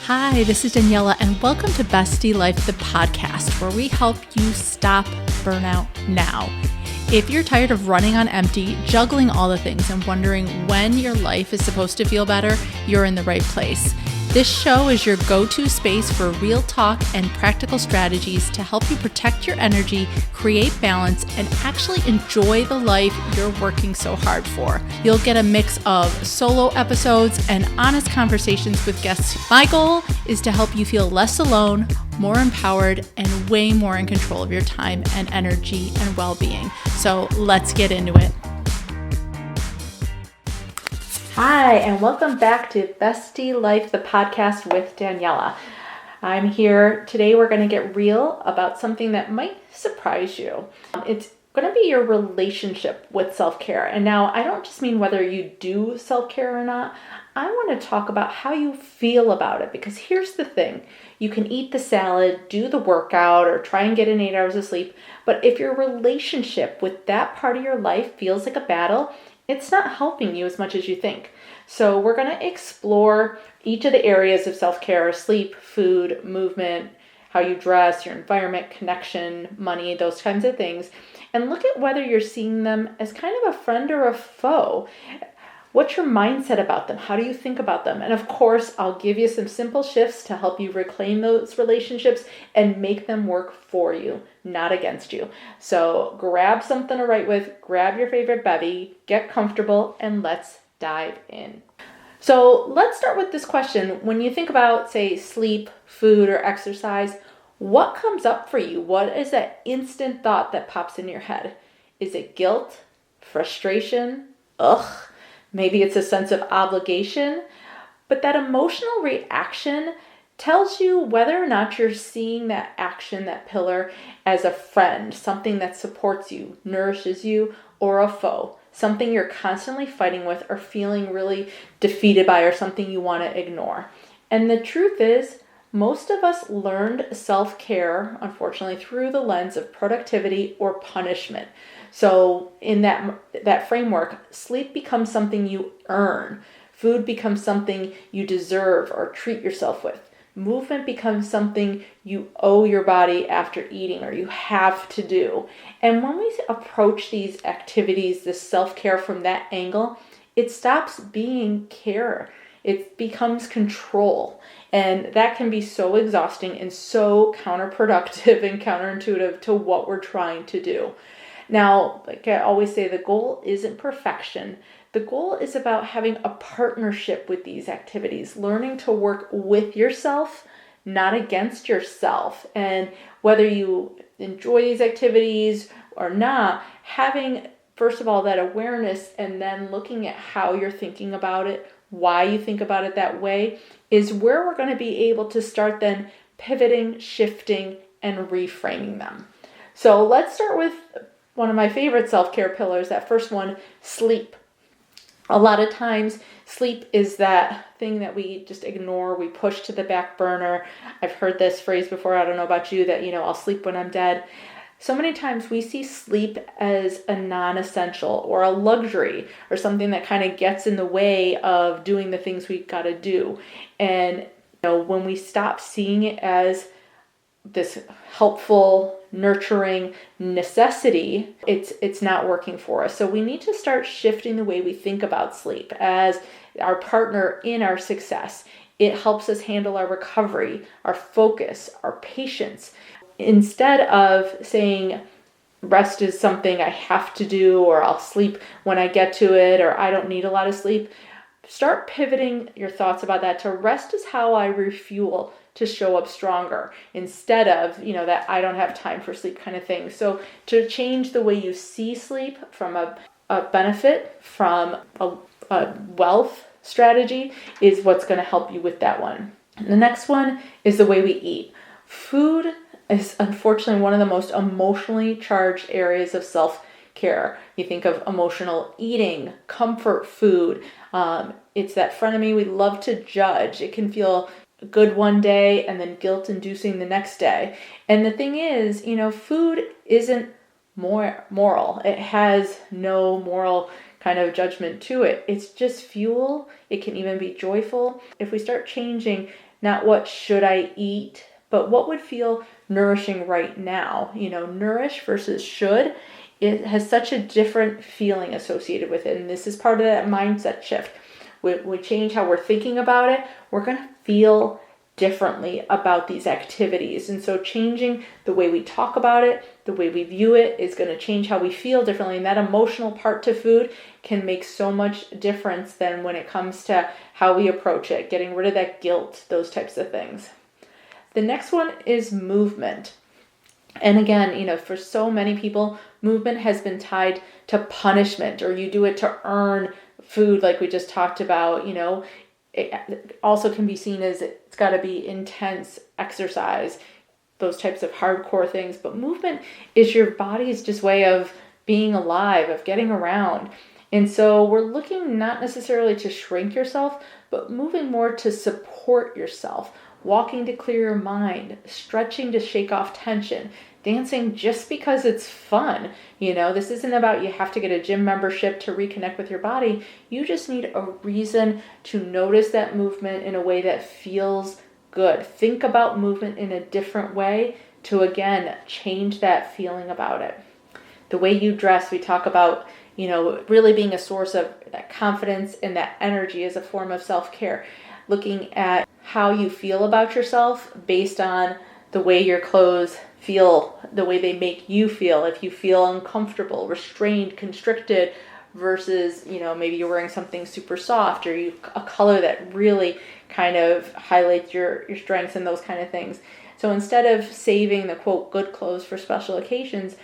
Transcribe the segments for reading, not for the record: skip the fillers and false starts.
Hi, this is Daniela, and welcome to Bestie Life, the podcast, where we help you stop burnout now. If you're tired of running on empty, juggling all the things, and wondering when your life is supposed to feel better, you're in the right place. This show is your go-to space for real talk and practical strategies to help you protect your energy, create balance, and actually enjoy the life you're working so hard for. You'll get a mix of solo episodes and honest conversations with guests. My goal is to help you feel less alone, more empowered, and way more in control of your time and energy and well-being. So let's get into it. Hi, and welcome back to Bestie Life, the podcast with Daniela. I'm here. Today we're going to get real about something that might surprise you. It's going to be your relationship with self-care. And now I don't just mean whether you do self-care or not. I want to talk about how you feel about it, because here's the thing. You can eat the salad, do the workout, or try and get in 8 hours of sleep. But if your relationship with that part of your life feels like a battle, it's not helping you as much as you think. So we're going to explore each of the areas of self-care: sleep, food, movement, how you dress, your environment, connection, money, those kinds of things, and look at whether you're seeing them as kind of a friend or a foe. What's your mindset about them? How do you think about them? And of course, I'll give you some simple shifts to help you reclaim those relationships and make them work for you, not against you. So grab something to write with, grab your favorite bevy, get comfortable, and let's dive in. So let's start with this question. When you think about, say, sleep, food, or exercise, what comes up for you? What is that instant thought that pops in your head? Is it guilt, frustration, ugh? Maybe it's a sense of obligation, but that emotional reaction tells you whether or not you're seeing that action, that pillar, as a friend, something that supports you, nourishes you, or a foe, something you're constantly fighting with or feeling really defeated by, or something you want to ignore. And the truth is, most of us learned self-care, unfortunately, through the lens of productivity or punishment. So in that framework, sleep becomes something you earn. Food becomes something you deserve or treat yourself with. Movement becomes something you owe your body after eating, or you have to do. And when we approach these activities, this self-care from that angle, it stops being care. It becomes control. And that can be so exhausting and so counterproductive and counterintuitive to what we're trying to do. Now, like I always say, the goal isn't perfection. The goal is about having a partnership with these activities, learning to work with yourself, not against yourself. And whether you enjoy these activities or not, having, first of all, that awareness, and then looking at how you're thinking about it, why you think about it that way, is where we're going to be able to start then pivoting, shifting, and reframing them. So let's start with one of my favorite self-care pillars, that first one, sleep. A lot of times, sleep is that thing that we just ignore, we push to the back burner. I've heard this phrase before, I don't know about you, that, I'll sleep when I'm dead. So many times we see sleep as a non-essential or a luxury or something that kind of gets in the way of doing the things we got to do. And when we stop seeing it as this helpful, nurturing necessity, it's not working for us. So we need to start shifting the way we think about sleep as our partner in our success. It helps us handle our recovery, our focus, our patience. Instead of saying rest is something I have to do, or I'll sleep when I get to it, or I don't need a lot of sleep, start pivoting your thoughts about that to rest is how I refuel to show up stronger, instead of, that I don't have time for sleep kind of thing. So to change the way you see sleep from a benefit, from a wealth strategy, is what's going to help you with that one. The next one is the way we eat. Food is unfortunately one of the most emotionally charged areas of self-care. You think of emotional eating, comfort food. It's that frenemy we love to judge. It can feel good one day and then guilt-inducing the next day. And the thing is, food isn't moral. It has no moral kind of judgment to it. It's just fuel. It can even be joyful. If we start changing not what should I eat, but what would feel nourishing right now, nourish versus should, it has such a different feeling associated with it. And this is part of that mindset shift. We change how we're thinking about it, we're going to feel differently about these activities. And so changing the way we talk about it, the way we view it, is going to change how we feel differently. And that emotional part to food can make so much difference than when it comes to how we approach it, getting rid of that guilt, those types of things. The next one is movement. And again, for so many people, movement has been tied to punishment, or you do it to earn food, like we just talked about. It also can be seen as it's got to be intense exercise, those types of hardcore things. But movement is your body's just way of being alive, of getting around. And so we're looking not necessarily to shrink yourself, but moving more to support yourself. Walking to clear your mind, stretching to shake off tension, dancing just because it's fun. This isn't about you have to get a gym membership to reconnect with your body. You just need a reason to notice that movement in a way that feels good. Think about movement in a different way to, again, change that feeling about it. The way you dress, we talk about, really being a source of that confidence and that energy as a form of self-care. Looking at how you feel about yourself based on the way your clothes feel, the way they make you feel. If you feel uncomfortable, restrained, constricted, versus, maybe you're wearing something super soft, or a color that really kind of highlights your strengths and those kind of things. So instead of saving the quote good clothes for special occasions,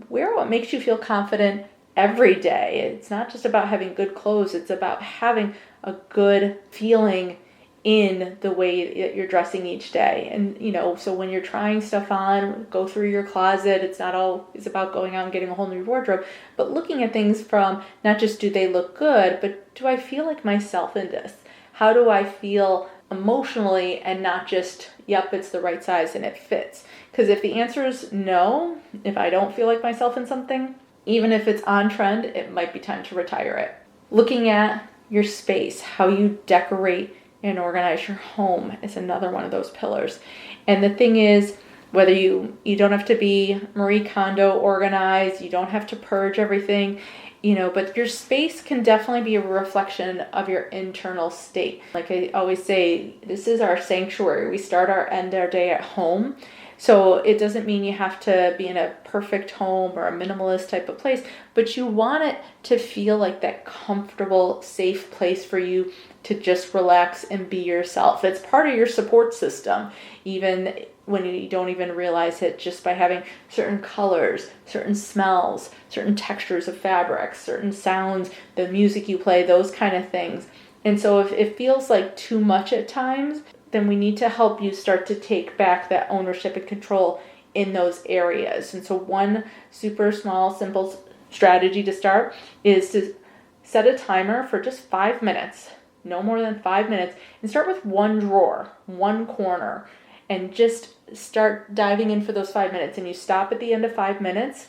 wear what makes you feel confident every day. It's not just about having good clothes, it's about having a good feeling in the way that you're dressing each day. And, so when you're trying stuff on, go through your closet. It's not always about going out and getting a whole new wardrobe, but looking at things from not just do they look good, but do I feel like myself in this? How do I feel emotionally, and not just, yep, it's the right size and it fits? Because if the answer is no, if I don't feel like myself in something, even if it's on trend, it might be time to retire it. Looking at your space, how you decorate and organize your home is another one of those pillars. And the thing is, whether you don't have to be Marie Kondo organized, you don't have to purge everything, but your space can definitely be a reflection of your internal state. Like I always say, this is our sanctuary. We end our day at home. So it doesn't mean you have to be in a perfect home or a minimalist type of place, but you want it to feel like that comfortable, safe place for you to just relax and be yourself. It's part of your support system, even when you don't even realize it, just by having certain colors, certain smells, certain textures of fabrics, certain sounds, the music you play, those kind of things. And so if it feels like too much at times, then we need to help you start to take back that ownership and control in those areas. And so one super small, simple strategy to start is to set a timer for just 5 minutes, no more than 5 minutes, and start with one drawer, one corner, and just start diving in for those 5 minutes. And you stop at the end of 5 minutes.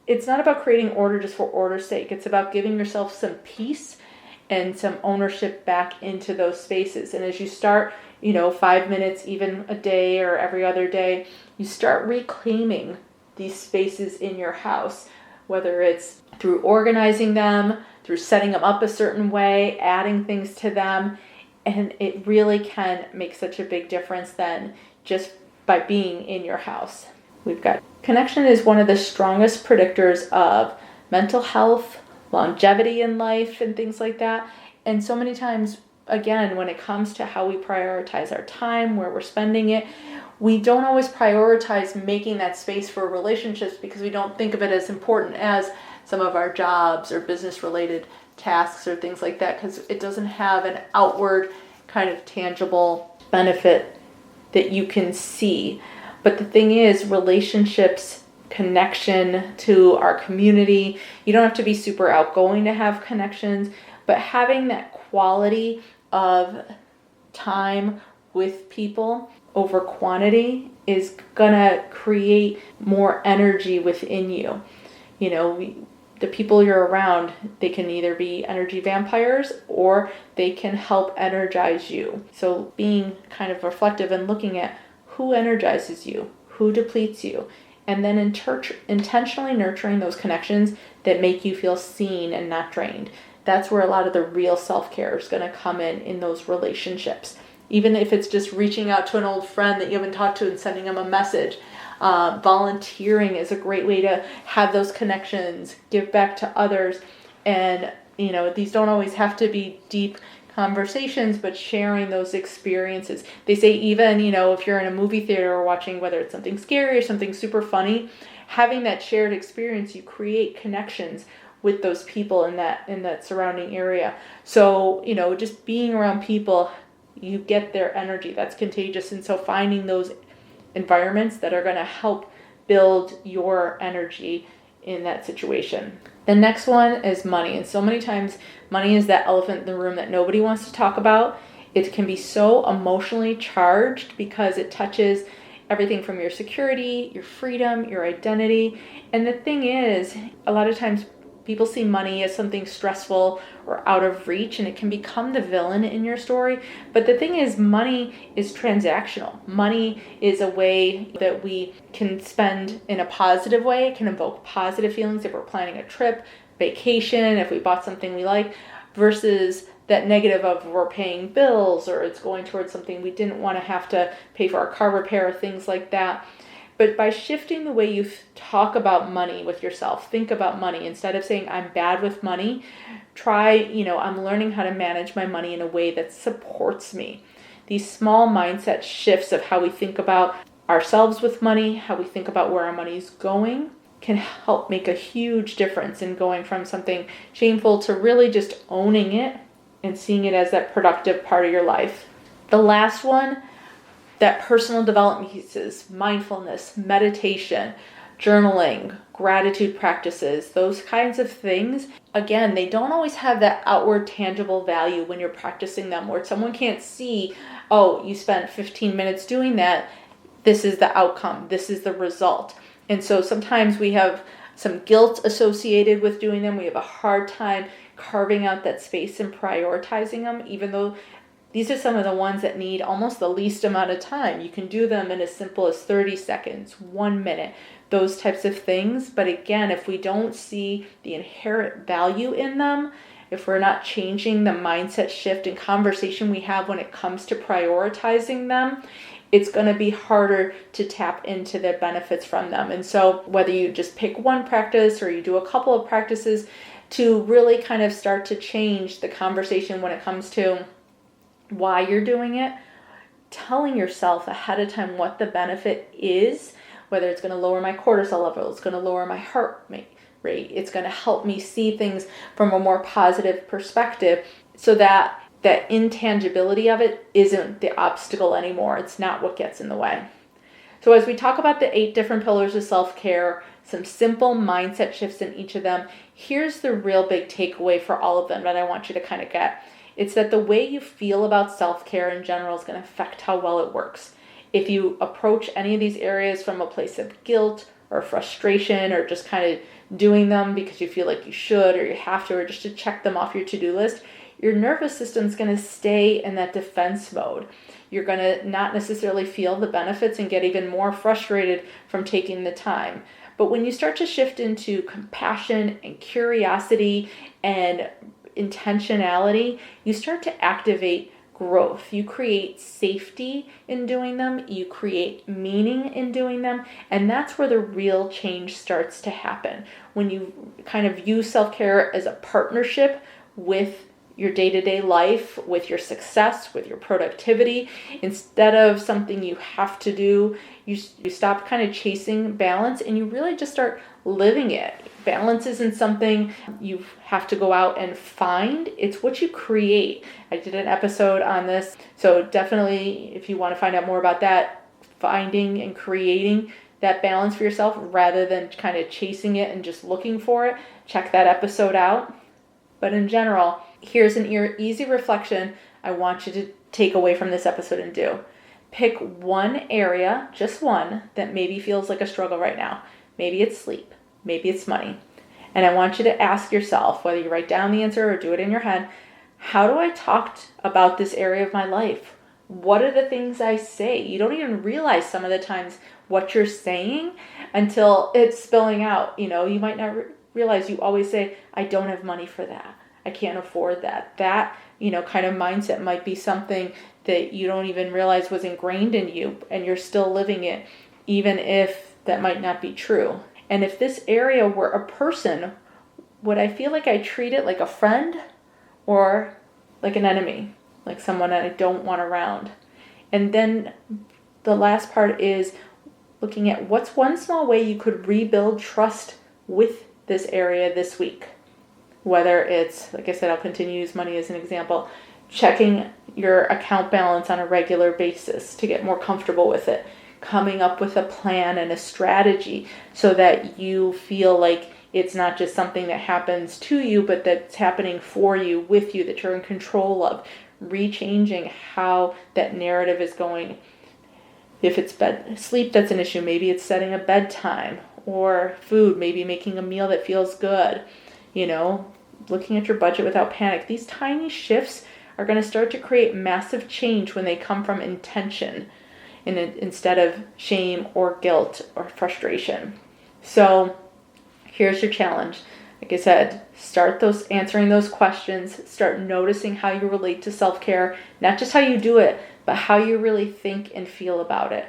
It's not about creating order just for order's sake. It's about giving yourself some peace and some ownership back into those spaces. And as you start, 5 minutes, even a day or every other day, you start reclaiming these spaces in your house, whether it's through organizing them, through setting them up a certain way, adding things to them. And it really can make such a big difference then just by being in your house. We've got connection is one of the strongest predictors of mental health, longevity in life, and things like that. And so many times, again, when it comes to how we prioritize our time, where we're spending it, we don't always prioritize making that space for relationships because we don't think of it as important as some of our jobs or business-related tasks or things like that, because it doesn't have an outward kind of tangible benefit that you can see. But the thing is, relationships, connection to our community, you don't have to be super outgoing to have connections, but having that quality of time with people over quantity is gonna create more energy within you. the people you're around, they can either be energy vampires or they can help energize you. So being kind of reflective and looking at who energizes you, who depletes you, and then intentionally nurturing those connections that make you feel seen and not drained. That's where a lot of the real self-care is going to come in those relationships. Even if it's just reaching out to an old friend that you haven't talked to and sending them a message. Volunteering is a great way to have those connections, give back to others. And, these don't always have to be deep conversations, but sharing those experiences. They say even, if you're in a movie theater or watching, whether it's something scary or something super funny, having that shared experience, you create connections with those people in that surrounding area. So, just being around people, you get their energy. That's contagious. And so finding those environments that are going to help build your energy in that situation. The next one is money. And so many times money is that elephant in the room that nobody wants to talk about. It can be so emotionally charged because it touches everything from your security, your freedom, your identity. And the thing is, a lot of times people see money as something stressful or out of reach, and it can become the villain in your story. But the thing is, money is transactional. Money is a way that we can spend in a positive way. It can evoke positive feelings if we're planning a trip, vacation, if we bought something we like, versus that negative of we're paying bills or it's going towards something we didn't want to have to pay for our car repair, things like that. But by shifting the way you talk about money with yourself, think about money, instead of saying I'm bad with money, try, I'm learning how to manage my money in a way that supports me. These small mindset shifts of how we think about ourselves with money, how we think about where our money is going, can help make a huge difference in going from something shameful to really just owning it and seeing it as that productive part of your life. The last one, that personal development pieces, mindfulness, meditation, journaling, gratitude practices, those kinds of things. Again, they don't always have that outward tangible value when you're practicing them, where someone can't see, oh, you spent 15 minutes doing that. This is the outcome. This is the result. And so sometimes we have some guilt associated with doing them. We have a hard time carving out that space and prioritizing them, even though these are some of the ones that need almost the least amount of time. You can do them in as simple as 30 seconds, 1 minute, those types of things. But again, if we don't see the inherent value in them, if we're not changing the mindset shift and conversation we have when it comes to prioritizing them, it's going to be harder to tap into the benefits from them. And so whether you just pick one practice or you do a couple of practices to really kind of start to change the conversation when it comes to why you're doing it, telling yourself ahead of time what the benefit is, whether it's going to lower my cortisol level, it's going to lower my heart rate, it's going to help me see things from a more positive perspective, so that that intangibility of it isn't the obstacle anymore. It's not what gets in the way. So as we talk about the 8 different pillars of self-care, some simple mindset shifts in each of them, here's the real big takeaway for all of them that I want you to kind of get. It's that the way you feel about self-care in general is going to affect how well it works. If you approach any of these areas from a place of guilt or frustration or just kind of doing them because you feel like you should or you have to, or just to check them off your to-do list, your nervous system is going to stay in that defense mode. You're going to not necessarily feel the benefits and get even more frustrated from taking the time. But when you start to shift into compassion and curiosity and intentionality, you start to activate growth. You create safety in doing them. You create meaning in doing them. And that's where the real change starts to happen. When you kind of use self-care as a partnership with your day-to-day life, with your success, with your productivity, instead of something you have to do, you stop kind of chasing balance and you really just start living it. Balance isn't something you have to go out and find. It's what you create. I did an episode on this. So definitely, if you want to find out more about that, finding and creating that balance for yourself rather than kind of chasing it and just looking for it, check that episode out. But in general, here's an easy reflection I want you to take away from this episode and do. Pick one area, just one, that maybe feels like a struggle right now. Maybe it's sleep. Maybe it's money. And I want you to ask yourself, whether you write down the answer or do it in your head, how do I talk about this area of my life? What are the things I say? You don't even realize some of the times what you're saying until it's spilling out. You might not realize you always say, I don't have money for that. I can't afford that. That, kind of mindset might be something that you don't even realize was ingrained in you, and you're still living it, even if that might not be true. And if this area were a person, would I feel like I treat it like a friend or like an enemy, like someone that I don't want around? And then the last part is looking at what's one small way you could rebuild trust with this area this week. Whether it's, like I said, I'll continue to use money as an example, checking your account balance on a regular basis to get more comfortable with it, coming up with a plan and a strategy so that you feel like it's not just something that happens to you, but that's happening for you, with you, that you're in control of, rechanging how that narrative is going. If it's sleep that's an issue, maybe it's setting a bedtime, or food, maybe making a meal that feels good, looking at your budget without panic. These tiny shifts are going to start to create massive change when they come from intention instead of shame or guilt or frustration. So here's your challenge. Like I said, start answering those questions. Start noticing how you relate to self-care, not just how you do it, but how you really think and feel about it.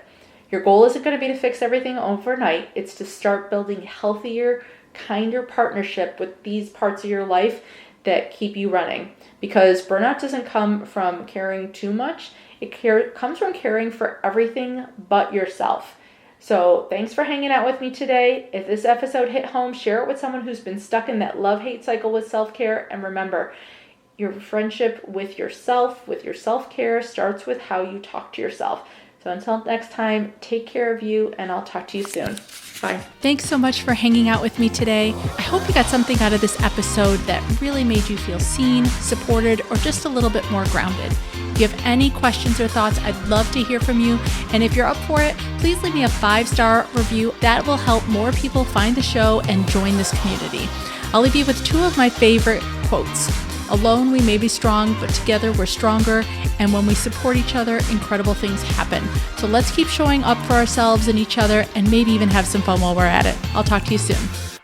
Your goal isn't going to be to fix everything overnight. It's to start building healthier, kinder partnership with these parts of your life that keep you running. Because burnout doesn't come from caring too much. It comes from caring for everything but yourself. So thanks for hanging out with me today. If this episode hit home, share it with someone who's been stuck in that love-hate cycle with self-care. And remember, your friendship with yourself, with your self-care, starts with how you talk to yourself. So until next time, take care of you, and I'll talk to you soon. Bye. Thanks so much for hanging out with me today. I hope you got something out of this episode that really made you feel seen, supported, or just a little bit more grounded. If you have any questions or thoughts, I'd love to hear from you. And if you're up for it, please leave me a 5-star review. That will help more people find the show and join this community. I'll leave you with 2 of my favorite quotes. Alone we may be strong, but together we're stronger. And when we support each other, incredible things happen. So let's keep showing up for ourselves and each other, and maybe even have some fun while we're at it. I'll talk to you soon.